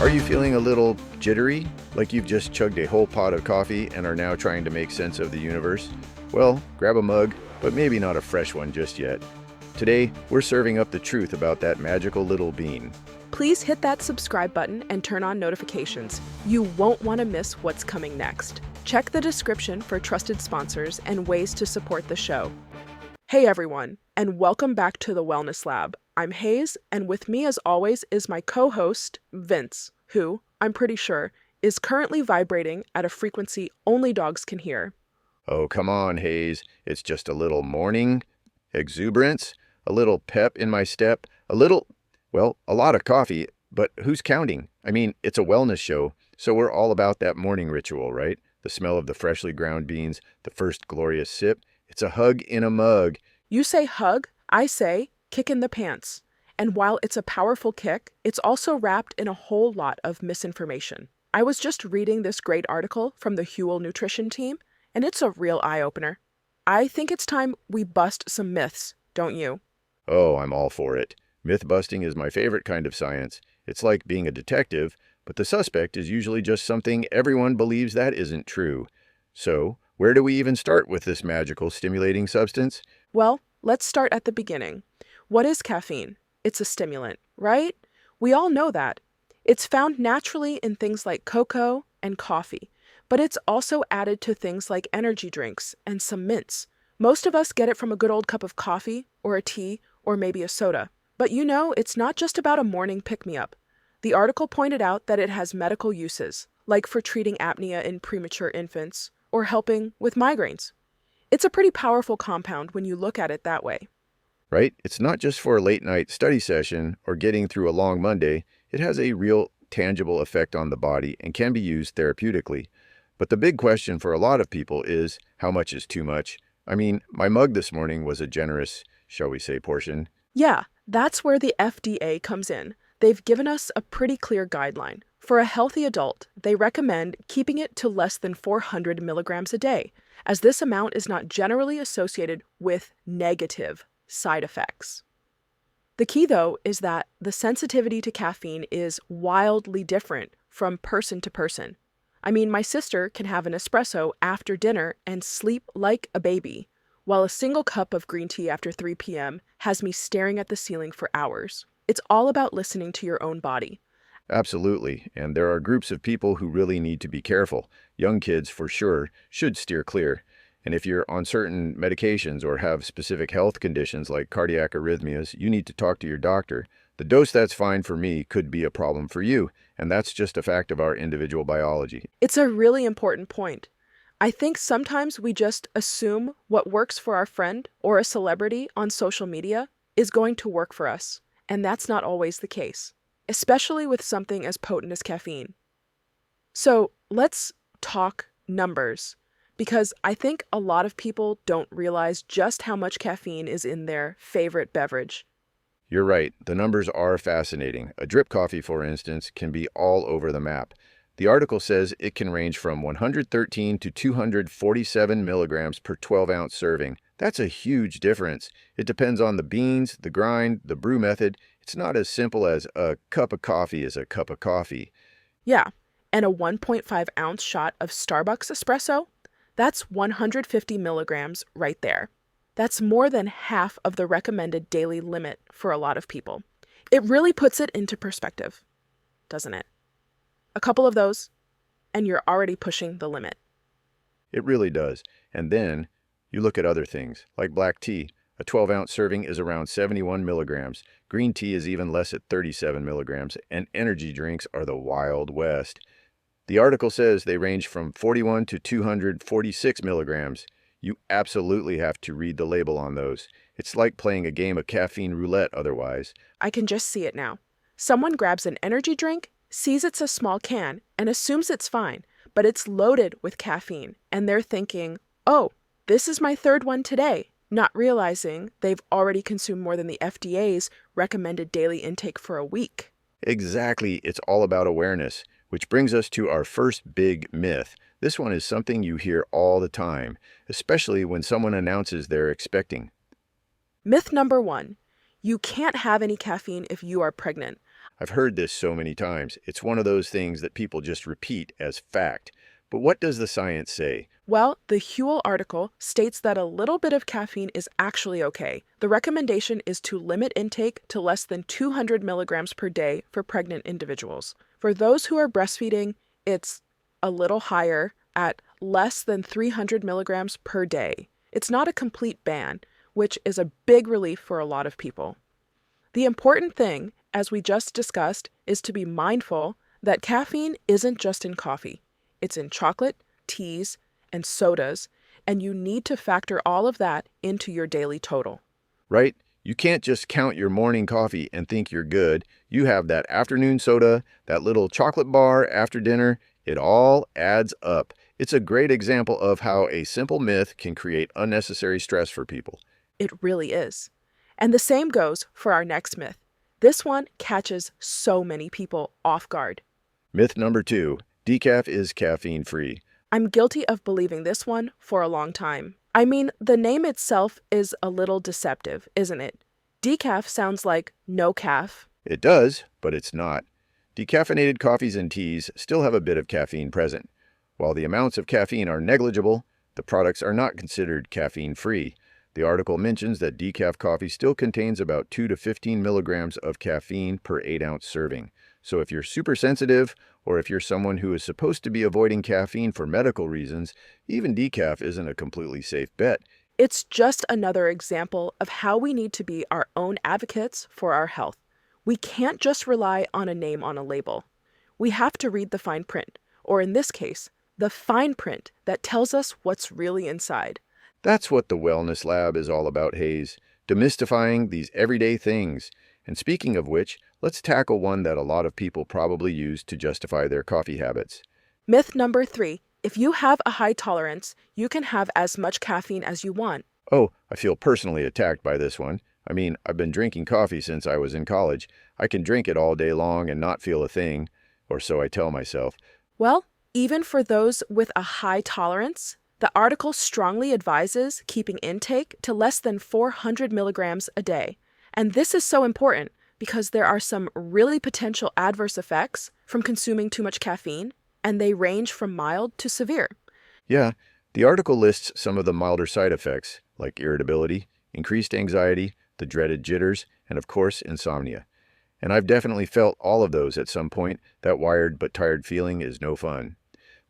Are you feeling a little jittery, like you've just chugged a whole pot of coffee and are now trying to make sense of the universe? Well, grab a mug, but maybe not a fresh one just yet. Today, we're serving up the truth about that magical little bean. Please hit that subscribe button and turn on notifications. You won't want to miss what's coming next. Check the description for trusted sponsors and ways to support the show. Hey everyone, and welcome back to the Wellness Lab. I'm Hayes, and with me as always is my co-host, Vince, who, I'm pretty sure, is currently vibrating at a frequency only dogs can hear. Oh, come on, Hayes. It's just a little morning exuberance, a little pep in my step, a lot of coffee, but who's counting? I mean, it's a wellness show, so we're all about that morning ritual, right? The smell of the freshly ground beans, the first glorious sip. It's a hug in a mug. You say hug, I say kick in the pants. And while it's a powerful kick, it's also wrapped in a whole lot of misinformation. I was just reading this great article from the Huel Nutrition team, and it's a real eye-opener. I think it's time we bust some myths, don't you? Oh, I'm all for it. Myth busting is my favorite kind of science. It's like being a detective, but the suspect is usually just something everyone believes that isn't true. So, where do we even start with this magical stimulating substance? Well, let's start at the beginning. What is caffeine? It's a stimulant, right? We all know that. It's found naturally in things like cocoa and coffee, but it's also added to things like energy drinks and some mints. Most of us get it from a good old cup of coffee or a tea or maybe a soda. But you know, it's not just about a morning pick-me-up. The article pointed out that it has medical uses, like for treating apnea in premature infants or helping with migraines. It's a pretty powerful compound when you look at it that way. Right? It's not just for a late night study session or getting through a long Monday. It has a real tangible effect on the body and can be used therapeutically. But the big question for a lot of people is, how much is too much? I mean, my mug this morning was a generous, shall we say, portion. Yeah, that's where the FDA comes in. They've given us a pretty clear guideline. For a healthy adult, they recommend keeping it to less than 400 milligrams a day, as this amount is not generally associated with negative side effects. The key, though, is that the sensitivity to caffeine is wildly different from person to person. I mean, my sister can have an espresso after dinner and sleep like a baby, while a single cup of green tea after 3 p.m. has me staring at the ceiling for hours. It's all about listening to your own body. Absolutely, and there are groups of people who really need to be careful. Young kids, for sure, should steer clear. And if you're on certain medications or have specific health conditions like cardiac arrhythmias, you need to talk to your doctor. The dose that's fine for me could be a problem for you, and that's just a fact of our individual biology. It's a really important point. I think sometimes we just assume what works for our friend or a celebrity on social media is going to work for us, and that's not always the case, especially with something as potent as caffeine. So let's talk numbers, because I think a lot of people don't realize just how much caffeine is in their favorite beverage. You're right, the numbers are fascinating. A drip coffee, for instance, can be all over the map. The article says it can range from 113 to 247 milligrams per 12-ounce serving. That's a huge difference. It depends on the beans, the grind, the brew method. It's not as simple as a cup of coffee is a cup of coffee. Yeah, and a 1.5-ounce shot of Starbucks espresso? That's 150 milligrams right there. That's more than half of the recommended daily limit for a lot of people. It really puts it into perspective, doesn't it? A couple of those, and you're already pushing the limit. It really does. And then you look at other things, like black tea. A 12-ounce serving is around 71 milligrams. Green tea is even less at 37 milligrams, and energy drinks are the Wild West. The article says they range from 41 to 246 milligrams. You absolutely have to read the label on those. It's like playing a game of caffeine roulette otherwise. I can just see it now. Someone grabs an energy drink, sees it's a small can, and assumes it's fine, but it's loaded with caffeine, and they're thinking, oh, this is my third one today, not realizing they've already consumed more than the FDA's recommended daily intake for a week. Exactly, it's all about awareness, which brings us to our first big myth. This one is something you hear all the time, especially when someone announces they're expecting. Myth number 1. You can't have any caffeine if you are pregnant. I've heard this so many times. It's one of those things that people just repeat as fact. But what does the science say? Well, the Huel article states that a little bit of caffeine is actually okay. The recommendation is to limit intake to less than 200 milligrams per day for pregnant individuals. For those who are breastfeeding, it's a little higher at less than 300 milligrams per day. It's not a complete ban, which is a big relief for a lot of people. The important thing, as we just discussed, is to be mindful that caffeine isn't just in coffee. It's in chocolate, teas, and sodas, and you need to factor all of that into your daily total. Right? You can't just count your morning coffee and think you're good. You have that afternoon soda, that little chocolate bar after dinner. It all adds up. It's a great example of how a simple myth can create unnecessary stress for people. It really is. And the same goes for our next myth. This one catches so many people off guard. Myth number 2, decaf is caffeine-free. I'm guilty of believing this one for a long time. I mean, the name itself is a little deceptive, isn't it? Decaf sounds like no calf. It does, but it's not. Decaffeinated coffees and teas still have a bit of caffeine present. While the amounts of caffeine are negligible, the products are not considered caffeine-free. The article mentions that decaf coffee still contains about 2 to 15 milligrams of caffeine per 8-ounce serving. So if you're super sensitive, or if you're someone who is supposed to be avoiding caffeine for medical reasons, even decaf isn't a completely safe bet. It's just another example of how we need to be our own advocates for our health. We can't just rely on a name on a label. We have to read the fine print, or in this case, the fine print that tells us what's really inside. That's what the Wellness Lab is all about, Hayes. Demystifying these everyday things. And speaking of which, let's tackle one that a lot of people probably use to justify their coffee habits. Myth number 3. If you have a high tolerance, you can have as much caffeine as you want. Oh, I feel personally attacked by this one. I mean, I've been drinking coffee since I was in college. I can drink it all day long and not feel a thing, or so I tell myself. Well, even for those with a high tolerance, the article strongly advises keeping intake to less than 400 milligrams a day. And this is so important because there are some really potential adverse effects from consuming too much caffeine, and they range from mild to severe. Yeah, the article lists some of the milder side effects, like irritability, increased anxiety, the dreaded jitters, and of course, insomnia. And I've definitely felt all of those at some point. That wired but tired feeling is no fun.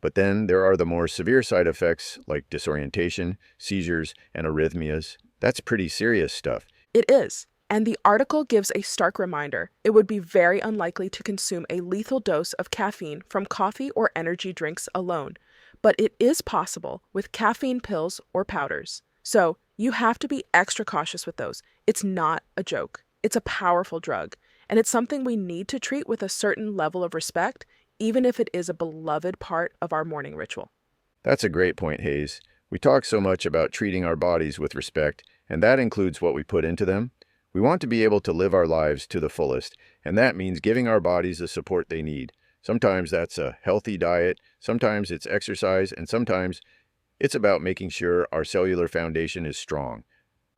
But then there are the more severe side effects like disorientation, seizures, and arrhythmias. That's pretty serious stuff. It is. And the article gives a stark reminder. It would be very unlikely to consume a lethal dose of caffeine from coffee or energy drinks alone. But it is possible with caffeine pills or powders. So you have to be extra cautious with those. It's not a joke. It's a powerful drug. And it's something we need to treat with a certain level of respect, even if it is a beloved part of our morning ritual. That's a great point, Hayes. We talk so much about treating our bodies with respect, and that includes what we put into them. We want to be able to live our lives to the fullest, and that means giving our bodies the support they need. Sometimes that's a healthy diet, sometimes it's exercise, and sometimes it's about making sure our cellular foundation is strong.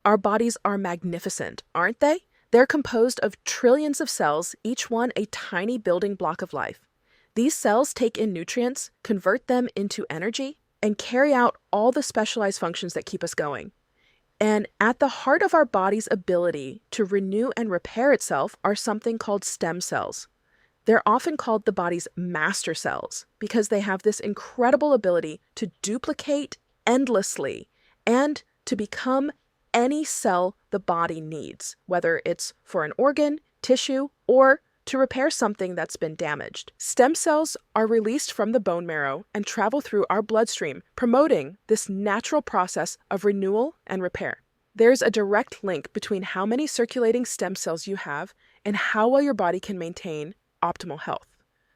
Our bodies are magnificent, aren't they? They're composed of trillions of cells, each one a tiny building block of life. These cells take in nutrients, convert them into energy, and carry out all the specialized functions that keep us going. And at the heart of our body's ability to renew and repair itself are something called stem cells. They're often called the body's master cells because they have this incredible ability to duplicate endlessly and to become any cell the body needs, whether it's for an organ, tissue, or to repair something that's been damaged. Stem cells are released from the bone marrow and travel through our bloodstream, promoting this natural process of renewal and repair. There's a direct link between how many circulating stem cells you have and how well your body can maintain optimal health.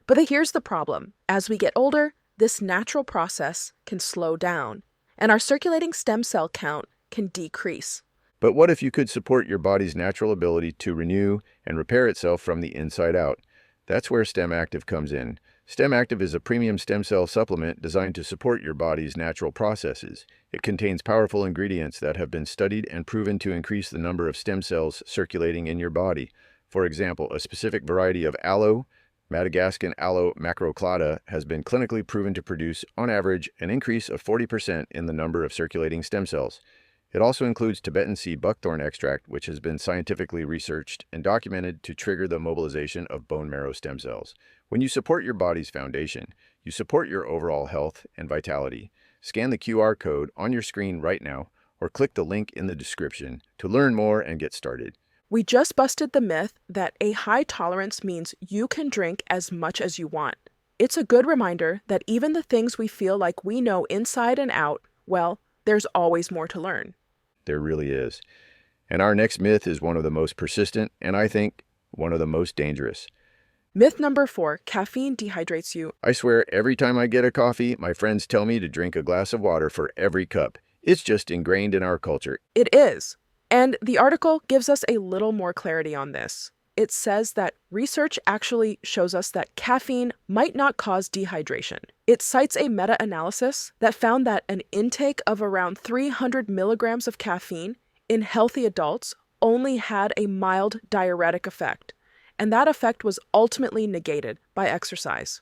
But here's the problem. As we get older, this natural process can slow down, and our circulating stem cell count can decrease. But what if you could support your body's natural ability to renew and repair itself from the inside out? That's where Stem Active comes in. Stem Active is a premium stem cell supplement designed to support your body's natural processes. It contains powerful ingredients that have been studied and proven to increase the number of stem cells circulating in your body. For example, a specific variety of aloe, Madagascan aloe macroclada, has been clinically proven to produce, on average, an increase of 40% in the number of circulating stem cells. It also includes Tibetan sea buckthorn extract, which has been scientifically researched and documented to trigger the mobilization of bone marrow stem cells. When you support your body's foundation, you support your overall health and vitality. Scan the QR code on your screen right now or click the link in the description to learn more and get started. We just busted the myth that a high tolerance means you can drink as much as you want. It's a good reminder that even the things we feel like we know inside and out, well, there's always more to learn. There really is. And our next myth is one of the most persistent and I think one of the most dangerous. Myth number 4, caffeine dehydrates you. I swear every time I get a coffee, my friends tell me to drink a glass of water for every cup. It's just ingrained in our culture. It is. And the article gives us a little more clarity on this. It says that research actually shows us that caffeine might not cause dehydration. It cites a meta-analysis that found that an intake of around 300 milligrams of caffeine in healthy adults only had a mild diuretic effect, and that effect was ultimately negated by exercise.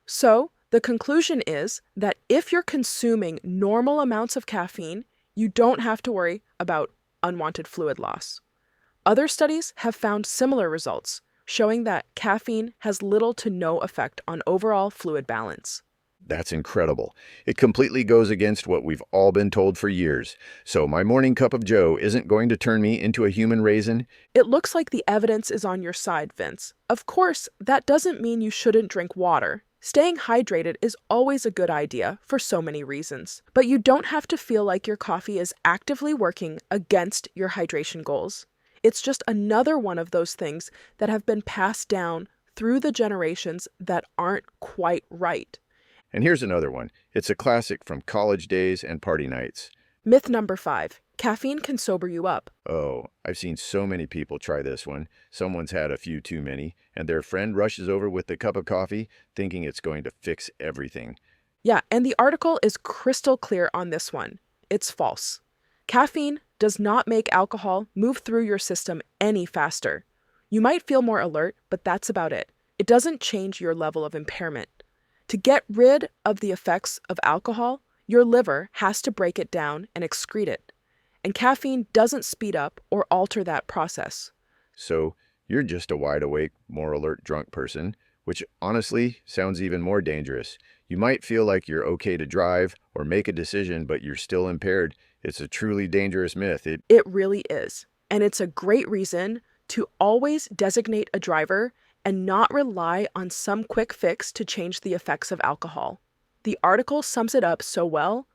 So, the conclusion is that if you're consuming normal amounts of caffeine, you don't have to worry about unwanted fluid loss. Other studies have found similar results, showing that caffeine has little to no effect on overall fluid balance. That's incredible. It completely goes against what we've all been told for years. So my morning cup of joe isn't going to turn me into a human raisin? It looks like the evidence is on your side, Vince. Of course, that doesn't mean you shouldn't drink water. Staying hydrated is always a good idea for so many reasons, but you don't have to feel like your coffee is actively working against your hydration goals. It's just another one of those things that have been passed down through the generations that aren't quite right. And here's another one. It's a classic from college days and party nights. Myth number 5, caffeine can sober you up. Oh, I've seen so many people try this one. Someone's had a few too many, and their friend rushes over with the cup of coffee, thinking it's going to fix everything. Yeah, and the article is crystal clear on this one. It's false. Caffeine does not make alcohol move through your system any faster. You might feel more alert, but that's about it. It doesn't change your level of impairment. To get rid of the effects of alcohol, your liver has to break it down and excrete it. And caffeine doesn't speed up or alter that process. So you're just a wide-awake, more alert drunk person, which honestly sounds even more dangerous. You might feel like you're okay to drive or make a decision, but you're still impaired. It's a truly dangerous myth. It really is. And it's a great reason to always designate a driver and not rely on some quick fix to change the effects of alcohol. The article sums it up so well.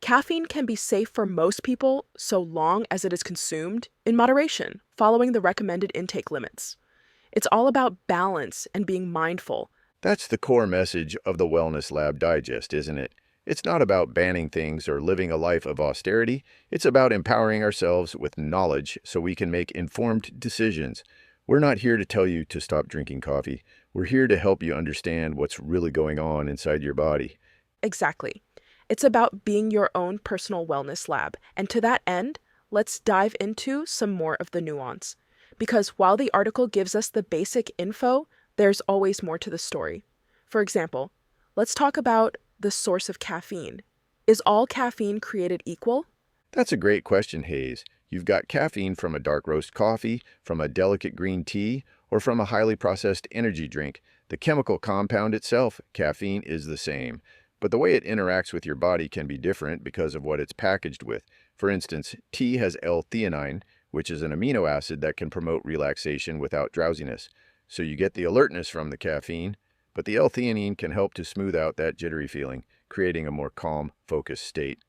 Caffeine can be safe for most people so long as it is consumed in moderation, following the recommended intake limits. It's all about balance and being mindful. That's the core message of the Wellness Lab Digest, isn't it? It's not about banning things or living a life of austerity. It's about empowering ourselves with knowledge so we can make informed decisions. We're not here to tell you to stop drinking coffee. We're here to help you understand what's really going on inside your body. Exactly. It's about being your own personal wellness lab. And to that end, let's dive into some more of the nuance. Because while the article gives us the basic info, there's always more to the story. For example, let's talk about the source of caffeine. Is all caffeine created equal? That's a great question, Hayes. You've got caffeine from a dark roast coffee, from a delicate green tea, or from a highly processed energy drink. The chemical compound itself, caffeine, is the same. But the way it interacts with your body can be different because of what it's packaged with. For instance, tea has L-theanine, which is an amino acid that can promote relaxation without drowsiness. So you get the alertness from the caffeine, but the L-theanine can help to smooth out that jittery feeling, creating a more calm, focused state.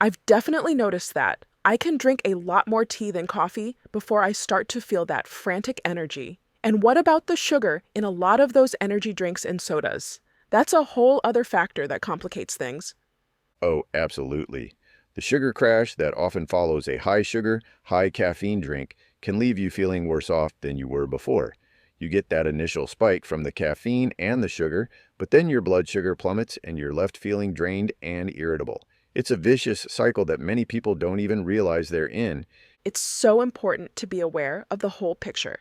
I've definitely noticed that. I can drink a lot more tea than coffee before I start to feel that frantic energy. And what about the sugar in a lot of those energy drinks and sodas? That's a whole other factor that complicates things. Oh, absolutely. The sugar crash that often follows a high sugar, high caffeine drink can leave you feeling worse off than you were before. You get that initial spike from the caffeine and the sugar, but then your blood sugar plummets and you're left feeling drained and irritable. It's a vicious cycle that many people don't even realize they're in. It's so important to be aware of the whole picture.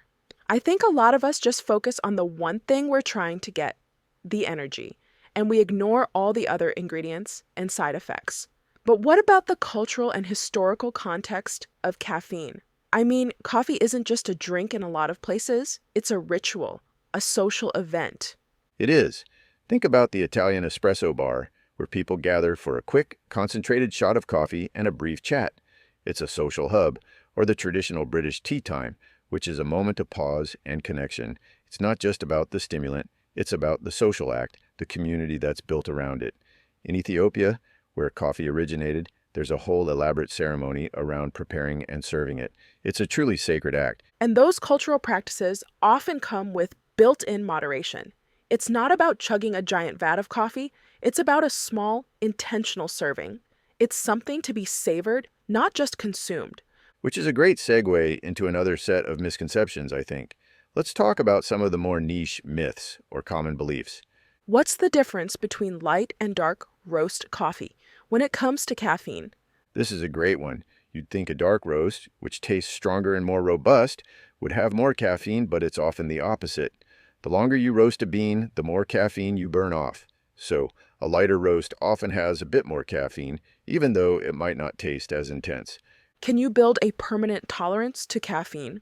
I think a lot of us just focus on the one thing we're trying to get, the energy, and we ignore all the other ingredients and side effects. But what about the cultural and historical context of caffeine? I mean, coffee isn't just a drink in a lot of places, it's a ritual, a social event. It is. Think about the Italian espresso bar, where people gather for a quick, concentrated shot of coffee and a brief chat. It's a social hub, or the traditional British tea time, which is a moment of pause and connection. It's not just about the stimulant, it's about the social act, the community that's built around it. In Ethiopia, where coffee originated, there's a whole elaborate ceremony around preparing and serving it. It's a truly sacred act. And those cultural practices often come with built-in moderation. It's not about chugging a giant vat of coffee, it's about a small, intentional serving. It's something to be savored, not just consumed. Which is a great segue into another set of misconceptions, I think. Let's talk about some of the more niche myths or common beliefs. What's the difference between light and dark roast coffee when it comes to caffeine? This is a great one. You'd think a dark roast, which tastes stronger and more robust, would have more caffeine, but it's often the opposite. The longer you roast a bean, the more caffeine you burn off. So, a lighter roast often has a bit more caffeine, even though it might not taste as intense. Can you build a permanent tolerance to caffeine?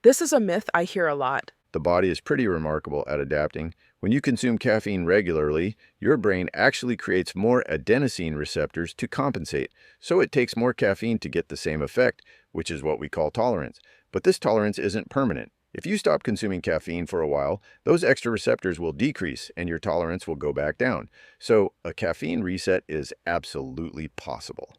This is a myth I hear a lot. The body is pretty remarkable at adapting. When you consume caffeine regularly, your brain actually creates more adenosine receptors to compensate, so it takes more caffeine to get the same effect, which is what we call tolerance. But this tolerance isn't permanent. If you stop consuming caffeine for a while, those extra receptors will decrease and your tolerance will go back down. So a caffeine reset is absolutely possible.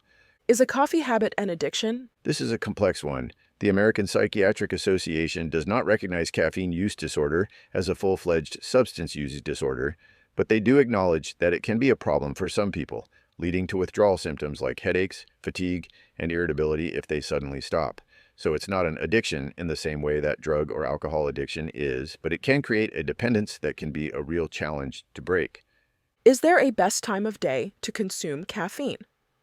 Is a coffee habit an addiction? This is a complex one. The American Psychiatric Association does not recognize caffeine use disorder as a full-fledged substance use disorder, but they do acknowledge that it can be a problem for some people, leading to withdrawal symptoms like headaches, fatigue, and irritability if they suddenly stop. So it's not an addiction in the same way that drug or alcohol addiction is, but it can create a dependence that can be a real challenge to break. Is there a best time of day to consume caffeine?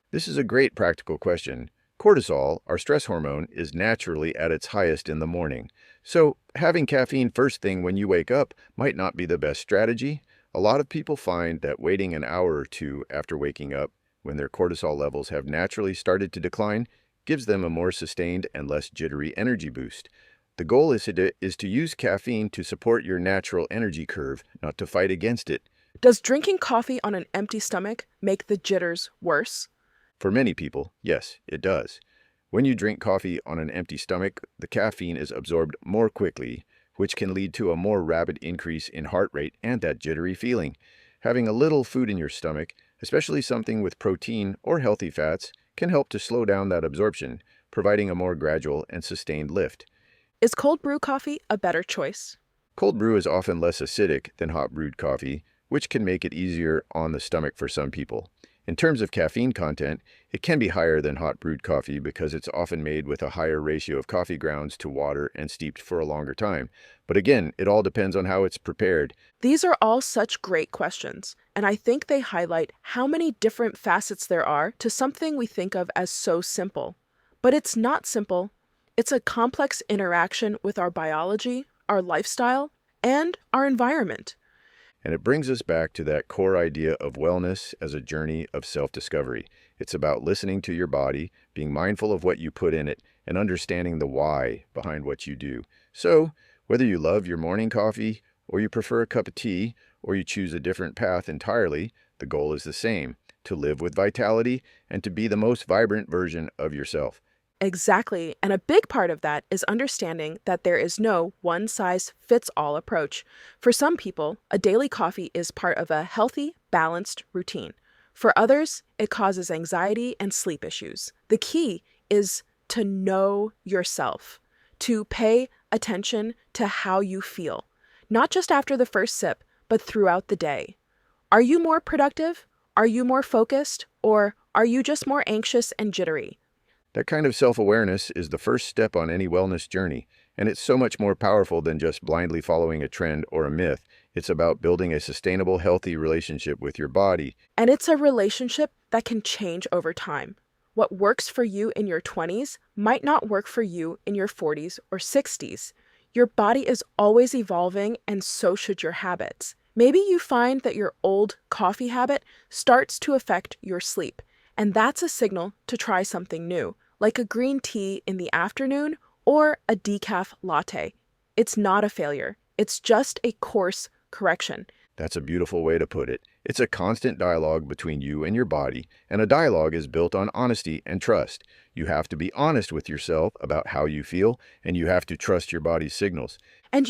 This is a great practical question. Cortisol, our stress hormone, is naturally at its highest in the morning. So having caffeine first thing when you wake up might not be the best strategy. A lot of people find that waiting an hour or two after waking up, when their cortisol levels have naturally started to decline, gives them a more sustained and less jittery energy boost. The goal is to use caffeine to support your natural energy curve, not to fight against it. Does drinking coffee on an empty stomach make the jitters worse? For many people, yes, it does. When you drink coffee on an empty stomach, the caffeine is absorbed more quickly, which can lead to a more rapid increase in heart rate and that jittery feeling. Having a little food in your stomach, especially something with protein or healthy fats, can help to slow down that absorption, providing a more gradual and sustained lift. Is cold brew coffee a better choice? Cold brew is often less acidic than hot brewed coffee, which can make it easier on the stomach for some people. In terms of caffeine content, it can be higher than hot brewed coffee because it's often made with a higher ratio of coffee grounds to water and steeped for a longer time. But again, it all depends on how it's prepared. These are all such great questions, and I think they highlight how many different facets there are to something we think of as so simple. But it's not simple. It's a complex interaction with our biology, our lifestyle, and our environment. And it brings us back to that core idea of wellness as a journey of self-discovery. It's about listening to your body, being mindful of what you put in it, and understanding the why behind what you do. So, whether you love your morning coffee, or you prefer a cup of tea, or you choose a different path entirely, the goal is the same: to live with vitality and to be the most vibrant version of yourself. Exactly, and a big part of that is understanding that there is no one-size-fits-all approach. For some people, a daily coffee is part of a healthy, balanced routine. For others, it causes anxiety and sleep issues. The key is to know yourself, to pay attention to how you feel, not just after the first sip, but throughout the day. Are you more productive? Are you more focused? Or are you just more anxious and jittery? That kind of self-awareness is the first step on any wellness journey, and it's so much more powerful than just blindly following a trend or a myth. It's about building a sustainable, healthy relationship with your body. And it's a relationship that can change over time. What works for you in your 20s might not work for you in your 40s or 60s. Your body is always evolving, and so should your habits. Maybe you find that your old coffee habit starts to affect your sleep, and that's a signal to try something new, like a green tea in the afternoon or a decaf latte. It's not a failure. It's just a course correction. That's a beautiful way to put it. It's a constant dialogue between you and your body, and a dialogue is built on honesty and trust. You have to be honest with yourself about how you feel, and you have to trust your body's signals. And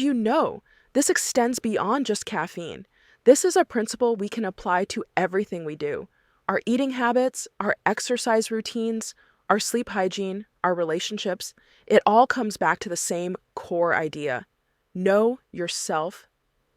this extends beyond just caffeine. This is a principle we can apply to everything we do. Our eating habits, our exercise routines, our sleep hygiene, our relationships, it all comes back to the same core idea. Know yourself,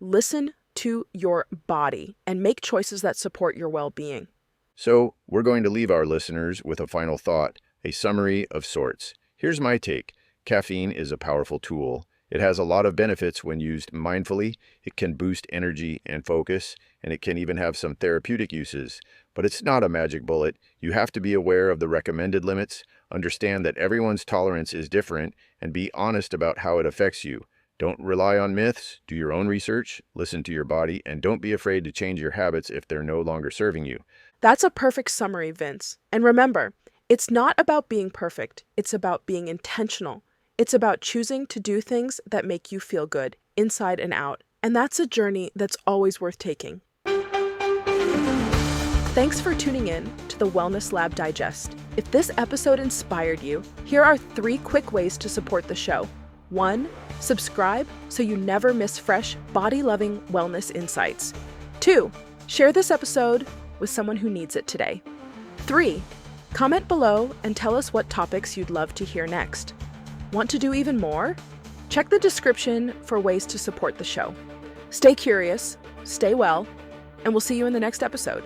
listen to your body, and make choices that support your well-being. So, we're going to leave our listeners with a final thought, a summary of sorts. Here's my take. Caffeine is a powerful tool. It has a lot of benefits when used mindfully. It can boost energy and focus, and it can even have some therapeutic uses. But it's not a magic bullet. You have to be aware of the recommended limits, understand that everyone's tolerance is different, and be honest about how it affects you. Don't rely on myths, do your own research, listen to your body, and don't be afraid to change your habits if they're no longer serving you. That's a perfect summary, Vince. And remember, it's not about being perfect. It's about being intentional. It's about choosing to do things that make you feel good, inside and out. And that's a journey that's always worth taking. Thanks for tuning in to the Wellness Lab Digest. If this episode inspired you, here are 3 quick ways to support the show. 1. Subscribe so you never miss fresh, body-loving wellness insights. 2. Share this episode with someone who needs it today. 3. Comment below and tell us what topics you'd love to hear next. Want to do even more? Check the description for ways to support the show. Stay curious, stay well, and we'll see you in the next episode.